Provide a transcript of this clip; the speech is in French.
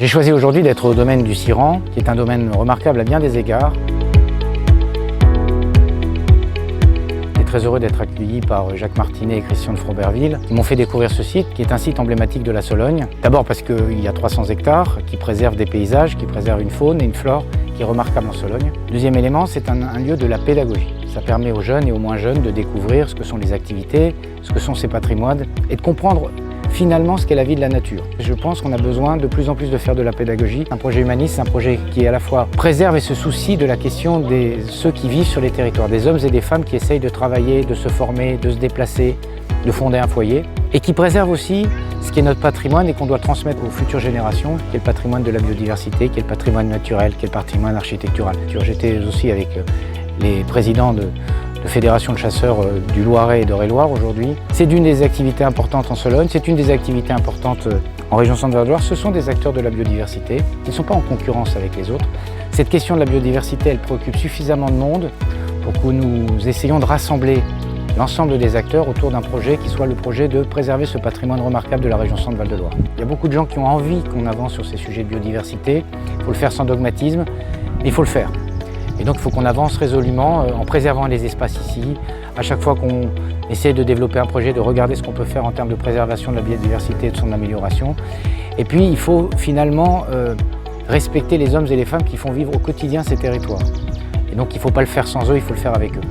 J'ai choisi aujourd'hui d'être au domaine du Siran, qui est un domaine remarquable à bien des égards. Je suis très heureux d'être accueilli par Jacques Martinet et Christian de Froberville, qui m'ont fait découvrir ce site, qui est un site emblématique de la Sologne. D'abord parce qu'il y a 300 hectares, qui préservent des paysages, qui préservent une faune et une flore qui est remarquable en Sologne. Deuxième élément, c'est un lieu de la pédagogie. Ça permet aux jeunes et aux moins jeunes de découvrir ce que sont les activités, ce que sont ces patrimoines, et de comprendre finalement ce qu'est la vie de la nature. Je pense qu'on a besoin de plus en plus de faire de la pédagogie. Un projet humaniste, c'est un projet qui à la fois préserve et se soucie de la question de ceux qui vivent sur les territoires, des hommes et des femmes qui essayent de travailler, de se former, de se déplacer, de fonder un foyer, et qui préserve aussi ce qui est notre patrimoine et qu'on doit transmettre aux futures générations, qui est le patrimoine de la biodiversité, qui est le patrimoine naturel, qui est le patrimoine architectural. J'étais aussi avec les présidents de fédération de chasseurs du Loiret et d'Eure-et-Loir aujourd'hui. C'est une des activités importantes en Sologne, c'est une des activités importantes en région Centre-Val de Loire. Ce sont des acteurs de la biodiversité qui ne sont pas en concurrence avec les autres. Cette question de la biodiversité, elle préoccupe suffisamment de monde pour que nous essayions de rassembler l'ensemble des acteurs autour d'un projet qui soit le projet de préserver ce patrimoine remarquable de la région Centre-Val de Loire. Il y a beaucoup de gens qui ont envie qu'on avance sur ces sujets de biodiversité. Il faut le faire sans dogmatisme, mais il faut le faire. Et donc il faut qu'on avance résolument en préservant les espaces ici. À chaque fois qu'on essaie de développer un projet, de regarder ce qu'on peut faire en termes de préservation de la biodiversité et de son amélioration. Et puis il faut finalement respecter les hommes et les femmes qui font vivre au quotidien ces territoires. Et donc il ne faut pas le faire sans eux, il faut le faire avec eux.